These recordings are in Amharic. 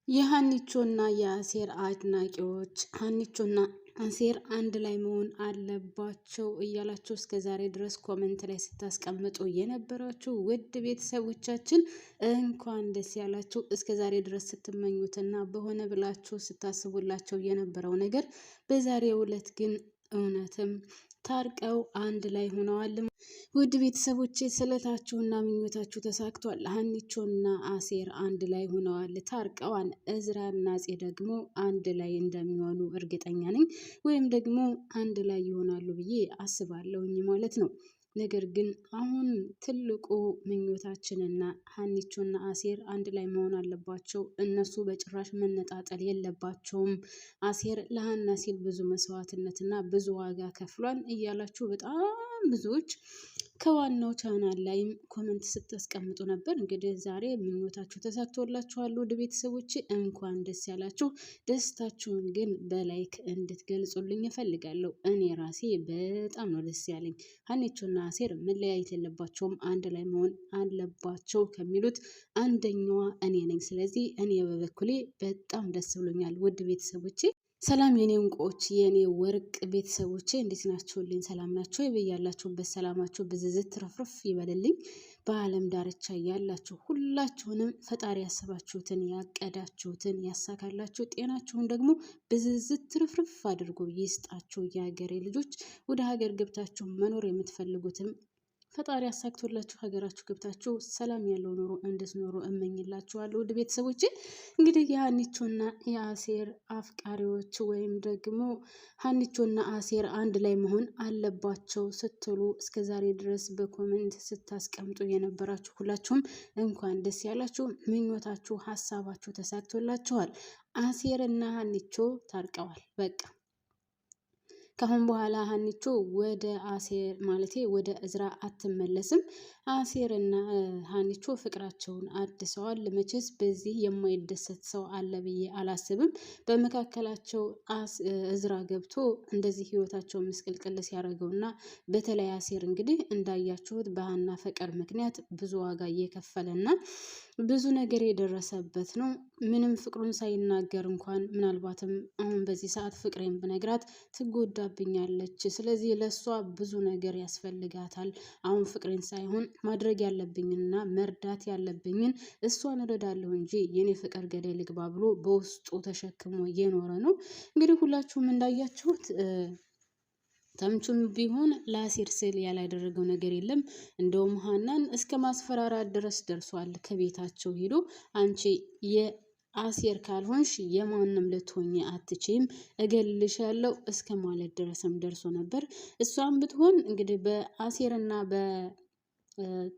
የሀኒቾና የአሴር አድናቂዎች ሀኒቾና አሴር አንድ ላይ መሆን አለባቸው እያላችሁ እስከ ዛሬ ድረስ ኮመንት ላይ ስታስቀምጡ የነበራችሁ ውድ ቤተሰቦቻችን እንኳን ደስ ያላችሁ። እስከ ዛሬ ድረስ ስትመኙትና በሆነ ብላችሁ ስታስቡላቸው የነበረው ነገር በዛሬው ዕለት ግን እውነትም ታርቀው አንድ ላይ ሆነዋል። ውድ ቤተሰቦቼ ስለታችሁና ምኞታችሁ ተሳክቷል። ሀኒቾና አሴር አንድ ላይ ሆነዋል፣ ታርቀዋል። እዝራና ጽ ደግሞ አንድ ላይ እንደሚሆኑ እርግጠኛ ነኝ፣ ወይም ደግሞ አንድ ላይ ይሆናሉ ብዬ አስባለሁኝ ማለት ነው። ነገር ግን አሁን ትልቁ ምኞታችንና ሀኒቾና አሴር አንድ ላይ መሆን አለባቸው። እነሱ በጭራሽ መነጣጠል የለባቸውም። አሴር ለሀና ሲል ብዙ መስዋዕትነትና ብዙ ዋጋ ከፍሏል እያላችሁ በጣም ብዙዎች ከዋናው ቻናል ላይም ኮመንት ስታስቀምጡ ነበር። እንግዲህ ዛሬ ምኞታችሁ ተሳክቶላችኋል። ወደ ቤተሰቦች እንኳን ደስ ያላችሁ። ደስታችሁን ግን በላይክ እንድትገልጹልኝ እፈልጋለሁ። እኔ ራሴ በጣም ነው ደስ ያለኝ። ሀኒቾና አሴር መለያየት የለባቸውም፣ አንድ ላይ መሆን አለባቸው ከሚሉት አንደኛዋ እኔ ነኝ። ስለዚህ እኔ በበኩሌ በጣም ደስ ብሎኛል። ውድ ቤተሰቦቼ ሰላም የኔ እንቁዎች የኔ ወርቅ ቤተሰቦቼ እንዴት ናችሁልኝ? ሰላም ናችሁ? የበያላችሁበት ሰላማችሁ ብዝዝት ትረፍርፍ ይበልልኝ። በዓለም ዳርቻ ያላችሁ ሁላችሁንም ፈጣሪ ያሰባችሁትን ያቀዳችሁትን ያሳካላችሁ፣ ጤናችሁን ደግሞ ብዝዝት ትርፍርፍ አድርጎ ይስጣችሁ። የሀገሬ ልጆች ወደ ሀገር ገብታችሁ መኖር የምትፈልጉትም ፈጣሪ አሳክቶላችሁ ሀገራችሁ ገብታችሁ ሰላም ያለው ኑሮ እንድትኖሩ እመኝላችኋለሁ። ውድ ቤተሰቦቼ እንግዲህ የሀኒቾና የአሴር አፍቃሪዎች ወይም ደግሞ ሀኒቾና አሴር አንድ ላይ መሆን አለባቸው ስትሉ እስከዛሬ ድረስ በኮሜንት ስታስቀምጡ የነበራችሁ ሁላችሁም እንኳን ደስ ያላችሁ። ምኞታችሁ ሀሳባችሁ ተሳክቶላችኋል። አሴርና ሀኒቾ ታርቀዋል። በቃ ከአሁን በኋላ ሀኒቾ ወደ አሴር ማለቴ ወደ እዝራ አትመለስም። አሴርና ሀኒቾ ፍቅራቸውን አድሰዋል። መቼስ በዚህ የማይደሰት ሰው አለ ብዬ አላስብም። በመካከላቸው እዝራ ገብቶ እንደዚህ ህይወታቸው ምስቅልቅል ሲያደርገውና በተለይ አሴር እንግዲህ እንዳያችሁት በሀና ፍቅር ምክንያት ብዙ ዋጋ እየከፈለና ብዙ ነገር የደረሰበት ነው። ምንም ፍቅሩን ሳይናገር እንኳን ምናልባትም አሁን በዚህ ሰዓት ፍቅሬን ብነግራት ትጎዳብኛለች፣ ስለዚህ ለእሷ ብዙ ነገር ያስፈልጋታል። አሁን ፍቅሬን ሳይሆን ማድረግ ያለብኝንና መርዳት ያለብኝን እሷን እረዳለሁ እንጂ የኔ ፍቅር ገደል ልግባ ብሎ በውስጡ ተሸክሞ እየኖረ ነው። እንግዲህ ሁላችሁም እንዳያችሁት ተምቹም ቢሆን ለአሴር ስል ያላደረገው ነገር የለም። እንደውም ሀናን እስከ ማስፈራራት ድረስ ደርሷል። ከቤታቸው ሄዶ አንቺ የአሴር ካልሆንሽ የማንም ልትሆኚ አትችይም፣ እገልልሻለሁ እስከ ማለት ድረስም ደርሶ ነበር። እሷም ብትሆን እንግዲህ በአሴርና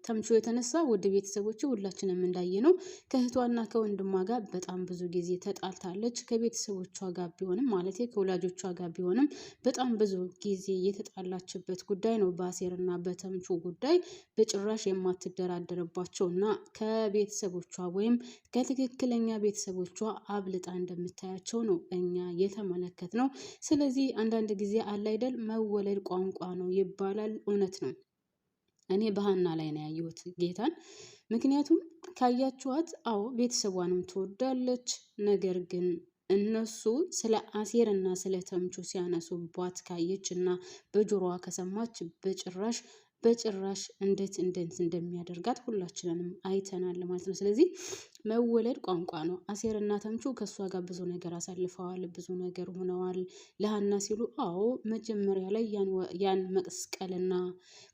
ተምቹ የተነሳ ወደ ቤተሰቦቹ ሁላችንም እንዳየ ነው ከእህቷና ከወንድሟ ጋር በጣም ብዙ ጊዜ ተጣልታለች። ከቤተሰቦቿ ጋር ቢሆንም ማለት ከወላጆቿ ጋር ቢሆንም በጣም ብዙ ጊዜ የተጣላችበት ጉዳይ ነው። በአሴርና በተምቹ ጉዳይ በጭራሽ የማትደራደርባቸው እና ከቤተሰቦቿ ወይም ከትክክለኛ ቤተሰቦቿ አብልጣ እንደምታያቸው ነው እኛ የተመለከት ነው። ስለዚህ አንዳንድ ጊዜ አለ አይደል መወለድ ቋንቋ ነው ይባላል። እውነት ነው። እኔ በሀና ላይ ነው ያየሁት ጌታን። ምክንያቱም ካያችኋት አዎ ቤተሰቧንም ትወዳለች። ነገር ግን እነሱ ስለ አሴርና ስለ ተምቹ ሲያነሱባት ካየች እና በጆሮዋ ከሰማች በጭራሽ እንዴት እንደሚያደርጋት ሁላችንንም አይተናል ማለት ነው። ስለዚህ መወለድ ቋንቋ ነው። አሴርና ተምቹ ከእሷ ጋር ብዙ ነገር አሳልፈዋል፣ ብዙ ነገር ሆነዋል ለሀና ሲሉ። አዎ መጀመሪያ ላይ ያን መስቀልና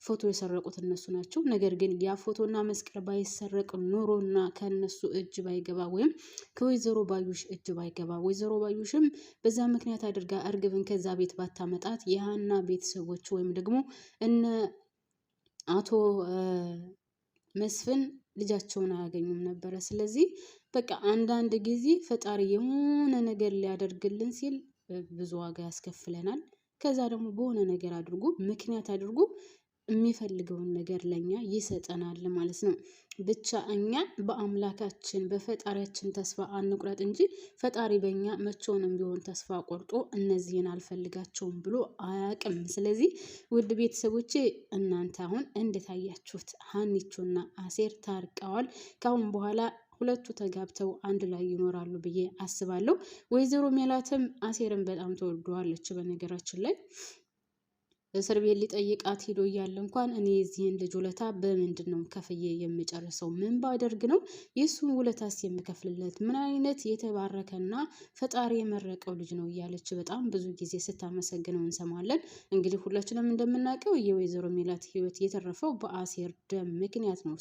ፎቶ የሰረቁት እነሱ ናቸው። ነገር ግን ያ ፎቶና መስቀል ባይሰረቅ ኖሮና ከእነሱ እጅ ባይገባ ወይም ከወይዘሮ ባዩሽ እጅ ባይገባ ወይዘሮ ባዩሽም በዛ ምክንያት አድርጋ እርግብን ከዛ ቤት ባታመጣት የሀና ቤተሰቦች ወይም ደግሞ እነ አቶ መስፍን ልጃቸውን አያገኙም ነበረ። ስለዚህ በቃ አንዳንድ ጊዜ ፈጣሪ የሆነ ነገር ሊያደርግልን ሲል ብዙ ዋጋ ያስከፍለናል። ከዛ ደግሞ በሆነ ነገር አድርጎ ምክንያት አድርጎ የሚፈልገውን ነገር ለኛ ይሰጠናል ማለት ነው። ብቻ እኛ በአምላካችን በፈጣሪያችን ተስፋ አንቁረጥ እንጂ ፈጣሪ በእኛ መቼውንም ቢሆን ተስፋ ቆርጦ እነዚህን አልፈልጋቸውም ብሎ አያውቅም። ስለዚህ ውድ ቤተሰቦቼ እናንተ አሁን እንደታያችሁት ሀኒቾና አሴር ታርቀዋል። ካሁን በኋላ ሁለቱ ተጋብተው አንድ ላይ ይኖራሉ ብዬ አስባለሁ። ወይዘሮ ሜላትም አሴርን በጣም ተወደዋለች። በነገራችን ላይ እስር ቤት ሊጠይቃት ሄዶ እያለ እንኳን እኔ የዚህን ልጅ ውለታ በምንድን ነው ከፍዬ የምጨርሰው? ምን ባደርግ ነው የእሱን ውለታስ የምከፍልለት? ምን አይነት የተባረከና ፈጣሪ የመረቀው ልጅ ነው እያለች በጣም ብዙ ጊዜ ስታመሰግነው እንሰማለን። እንግዲህ ሁላችንም እንደምናውቀው የወይዘሮ ሜላት ሕይወት የተረፈው በአሴር ደም ምክንያት ነው።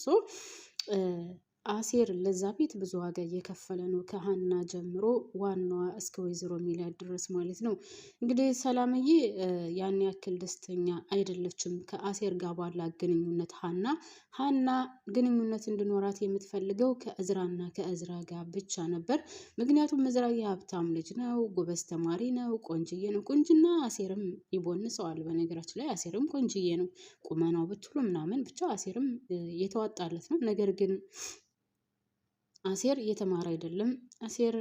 አሴር ለዛ ቤት ብዙ ዋጋ እየከፈለ ነው፣ ከሀና ጀምሮ ዋናዋ እስከ ወይዘሮ ሜላት ድረስ ማለት ነው። እንግዲህ ሰላምዬ ያን ያክል ደስተኛ አይደለችም ከአሴር ጋር ባላት ግንኙነት። ሀና ግንኙነት እንዲኖራት የምትፈልገው ከእዝራና ከእዝራ ጋር ብቻ ነበር። ምክንያቱም እዝራ የሀብታም ልጅ ነው፣ ጎበዝ ተማሪ ነው፣ ቆንጅዬ ነው። ቁንጅና አሴርም ይቦንሰዋል። በነገራችን ላይ አሴርም ቆንጅዬ ነው፣ ቁመናው ብትሉ ምናምን ብቻ አሴርም የተዋጣለት ነው። ነገር ግን አሴር የተማረ አይደለም። አሴር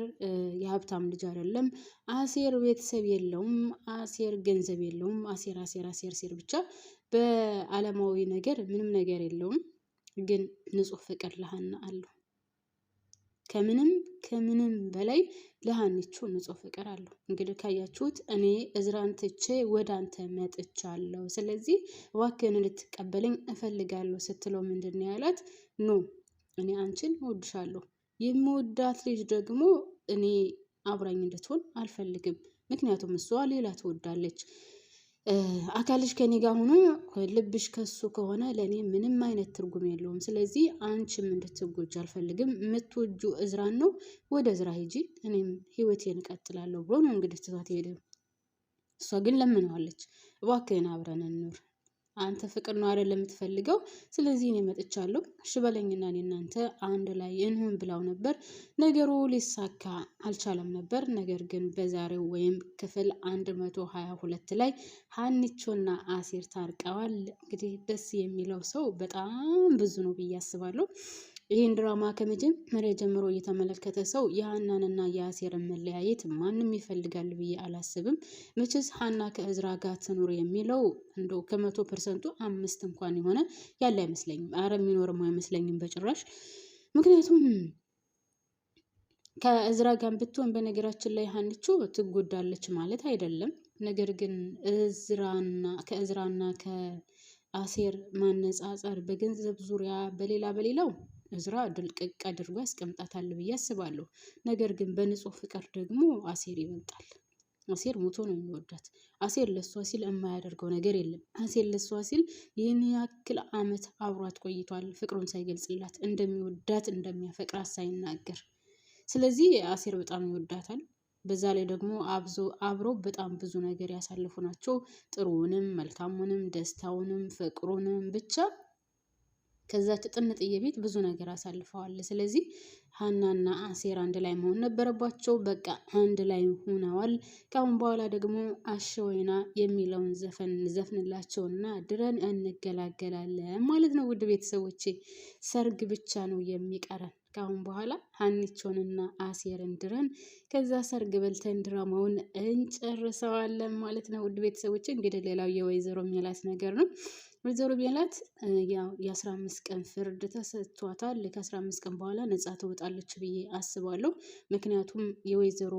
የሀብታም ልጅ አይደለም። አሴር ቤተሰብ የለውም። አሴር ገንዘብ የለውም። አሴር ብቻ በአለማዊ ነገር ምንም ነገር የለውም። ግን ንጹሕ ፍቅር ለሀና አለው። ከምንም በላይ ለሀኒቹ ንጹሕ ፍቅር አለው። እንግዲህ ካያችሁት እኔ እዝራን ትቼ ወደ አንተ መጥቻለሁ፣ ስለዚህ እባክህን ልትቀበለኝ እፈልጋለሁ ስትለው ምንድን ነው ያላት? ኖ እኔ አንቺን እወድሻለሁ፣ የምወዳት ልጅ ደግሞ እኔ አብራኝ እንድትሆን አልፈልግም። ምክንያቱም እሷ ሌላ ትወዳለች። አካልሽ ከኔ ጋር ሆኖ ልብሽ ከሱ ከሆነ ለእኔ ምንም አይነት ትርጉም የለውም። ስለዚህ አንቺም እንድትጎጂ አልፈልግም። የምትወጁ እዝራን ነው፣ ወደ እዝራ ሂጂ፣ እኔም ህይወቴን እቀጥላለሁ ብሎ ነው እንግዲህ ትቷት ሄደ። እሷ ግን ለምነዋለች፣ እባክህን አብረን እንኑር፣ አንተ ፍቅር ነው አይደል የምትፈልገው? ስለዚህ እኔ መጥቻለሁ፣ እሺ በለኝና እኔ እናንተ አንድ ላይ እንሁን ብላው ነበር። ነገሩ ሊሳካ አልቻለም ነበር። ነገር ግን በዛሬው ወይም ክፍል 122 ላይ ሀኒቾና አሴር ታርቀዋል። እንግዲህ ደስ የሚለው ሰው በጣም ብዙ ነው ብዬ አስባለሁ። ይህን ድራማ ከመጀመሪያ ጀምሮ እየተመለከተ ሰው የሀናንና የአሴርን መለያየት ማንም ይፈልጋል ብዬ አላስብም። መቼስ ሀና ከእዝራ ጋር ትኑር የሚለው እንደው ከ100% 5 እንኳን የሆነ ያለ አይመስለኝም። አረ የሚኖርም አይመስለኝም በጭራሽ። ምክንያቱም ከእዝራ ጋር ብትሆን በነገራችን ላይ ሀኒቾ ትጎዳለች ማለት አይደለም። ነገር ግን ከእዝራና ከአሴር ማነጻጸር በገንዘብ ዙሪያ በሌላው እዝራ ድልቅቅ አድርጎ ያስቀምጣታል ብዬ አስባለሁ። ነገር ግን በንጹህ ፍቅር ደግሞ አሴር ይበልጣል። አሴር ሞቶ ነው የሚወዳት። አሴር ለሷ ሲል የማያደርገው ነገር የለም። አሴር ለሷ ሲል ይህን ያክል ዓመት አብሯት ቆይቷል፣ ፍቅሩን ሳይገልጽላት እንደሚወዳት እንደሚያፈቅራት ሳይናገር። ስለዚህ አሴር በጣም ይወዳታል። በዛ ላይ ደግሞ አብሮ በጣም ብዙ ነገር ያሳልፉ ናቸው። ጥሩውንም መልካሙንም ደስታውንም ፍቅሩንም ብቻ ከዛች ጥንጥዬ ቤት ብዙ ነገር አሳልፈዋል። ስለዚህ ሀናና አሴር አንድ ላይ መሆን ነበረባቸው። በቃ አንድ ላይ ሆነዋል። ከአሁን በኋላ ደግሞ አሸወይና የሚለውን ዘፈን ዘፍንላቸውና ድረን እንገላገላለን ማለት ነው። ውድ ቤተሰቦቼ ሰርግ ብቻ ነው የሚቀረን ከአሁን በኋላ ሀኒቾንና አሴርን ድረን ከዛ ሰርግ በልተን ድራማውን እንጨርሰዋለን ማለት ነው። ውድ ቤተሰቦቼ እንግዲህ ሌላው የወይዘሮ ሜላት ነገር ነው። ወይዘሮ ሜላት ያው የ15 ቀን ፍርድ ተሰጥቷታል። ከ15 ቀን በኋላ ነጻ ትወጣለች ብዬ አስባለሁ። ምክንያቱም የወይዘሮ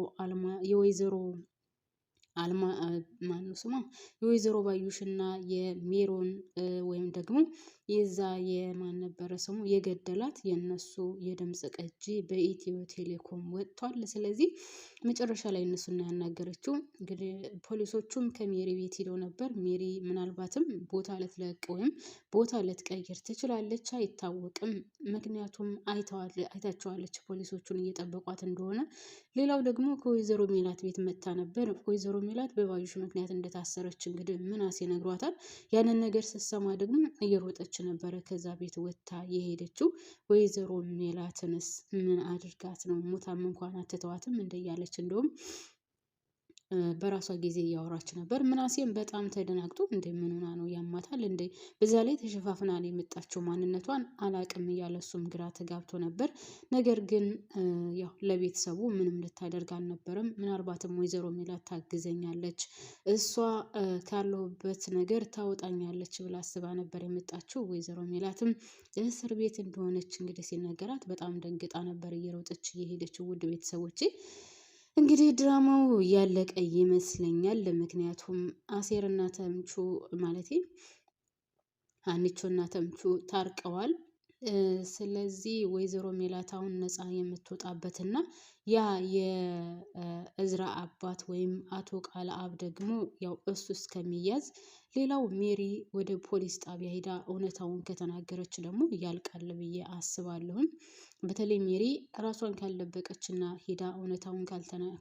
ባዩሽና የሜሮን ወይም ደግሞ የዛ የማን ነበረ ስሙ የገደላት የነሱ የድምጽ ቅጂ በኢትዮ ቴሌኮም ወጥቷል። ስለዚህ መጨረሻ ላይ እነሱና ያናገረችው እንግዲህ ፖሊሶቹም ከሜሪ ቤት ሄደው ነበር። ሜሪ ምናልባትም ቦታ ልትለቅ ወይም ቦታ ልትቀይር ትችላለች፣ አይታወቅም። ምክንያቱም አይታቸዋለች ፖሊሶቹን እየጠበቋት እንደሆነ። ሌላው ደግሞ ከወይዘሮ ሜላት ቤት መታ ነበር። ወይዘሮ ሜላት በባዩሽ ምክንያት እንደታሰረች እንግዲህ ምናሴ ነግሯታል። ያንን ነገር ስትሰማ ደግሞ እየሮጠች ነበረ ከዛ ቤት ወጥታ የሄደችው። ወይዘሮ ሜላትንስ ምን አድርጋት ነው? ሙታም እንኳን አትተዋትም እንደያለች እንደውም በራሷ ጊዜ እያወራች ነበር። ምናሴም በጣም ተደናግጦ እንደ ምን ሆና ነው ያማታል እንደ በዛ ላይ ተሸፋፍና ነው የመጣችው ማንነቷን አላቅም እያለ እሱም ግራ ተጋብቶ ነበር። ነገር ግን ያው ለቤተሰቡ ምንም ልታደርግ አልነበረም። ምናልባትም ወይዘሮ ሜላት ታግዘኛለች፣ እሷ ካለሁበት ነገር ታወጣኛለች ብላ አስባ ነበር የመጣችው። ወይዘሮ ሜላትም እስር ቤት እንደሆነች እንግዲህ ሲነገራት በጣም ደንግጣ ነበር እየሮጠች እየሄደችው። ውድ ቤተሰቦቼ እንግዲህ ድራማው ያለቀ ይመስለኛል። ምክንያቱም አሴርና ተምቹ ማለቴ ሀኒቾና ተምቹ ታርቀዋል። ስለዚህ ወይዘሮ ሜላት አሁን ነፃ የምትወጣበትና ያ የእዝራ አባት ወይም አቶ ቃለ አብ ደግሞ ያው እሱ እስከሚያዝ ሌላው ሜሪ ወደ ፖሊስ ጣቢያ ሄዳ እውነታውን ከተናገረች ደግሞ ያልቃል ብዬ አስባለሁኝ። በተለይ ሜሪ ራሷን ካልደበቀችና ሄዳ እውነታውን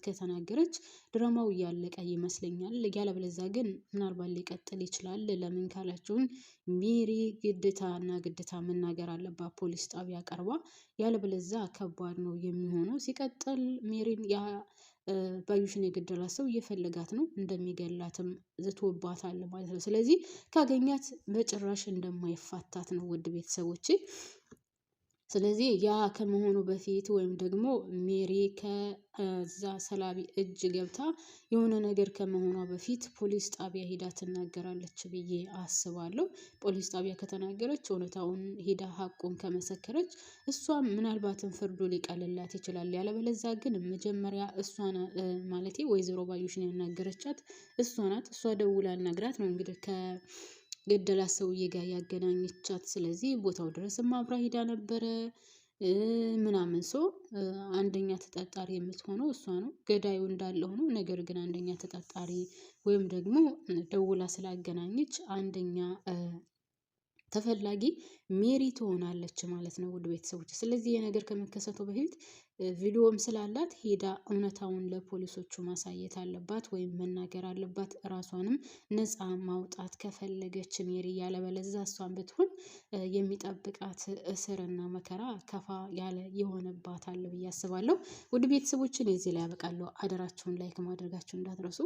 ከተናገረች ድራማው እያለቀ ይመስለኛል። ያለበለዚያ ግን ምናልባት ሊቀጥል ይችላል። ለምን ካላችሁን ሜሪ ግዴታና ግዴታ መናገር አለባት ፖሊስ ጣቢያ ቀርባ፣ ያለበለዚያ ከባድ ነው የሚሆነው። ሲቀጥል ሜሪን ያ ባዩሽን የገደላት ሰው እየፈለጋት ነው፣ እንደሚገላትም ዝቶባታል ማለት ነው። ስለዚህ ካገኛት በጭራሽ እንደማይፋታት ነው ውድ ቤተሰቦቼ። ስለዚህ ያ ከመሆኑ በፊት ወይም ደግሞ ሜሪ ከዛ ሰላቢ እጅ ገብታ የሆነ ነገር ከመሆኗ በፊት ፖሊስ ጣቢያ ሄዳ ትናገራለች ብዬ አስባለሁ። ፖሊስ ጣቢያ ከተናገረች እውነታውን ሄዳ ሀቁን ከመሰከረች እሷም ምናልባትም ፍርዱ ሊቀልላት ይችላል። ያለበለዛ ግን መጀመሪያ እሷን ማለቴ ወይዘሮ ባዩሽን ያናገረቻት እሷ ናት። እሷ ደውላ ነግራት ነው እንግዲህ ከገደላት ሰውዬ ጋር ያገናኘቻት። ስለዚህ ቦታው ድረስም አብራ ሄዳ ነበረ ምናምን ሰው አንደኛ ተጠርጣሪ የምትሆነው እሷ ነው። ገዳዩ እንዳለ ሆኖ ነገር ግን አንደኛ ተጠርጣሪ ወይም ደግሞ ደውላ ስላገናኘች አንደኛ ተፈላጊ ሜሪ ትሆናለች ማለት ነው ውድ ቤተሰቦች። ስለዚህ የነገር ከመከሰቱ በፊት ቪዲዮም ስላላት ሄዳ እውነታውን ለፖሊሶቹ ማሳየት አለባት ወይም መናገር አለባት። ራሷንም ነፃ ማውጣት ከፈለገች ሜሪ። ያለበለዚያ እሷን ብትሆን የሚጠብቃት እስርና መከራ ከፋ ያለ ይሆንባታል ብዬ አስባለሁ። ውድ ቤተሰቦችን የዚህ ላይ ያበቃለሁ። አደራችሁን ላይክ ማድረጋችሁ እንዳትረሱ።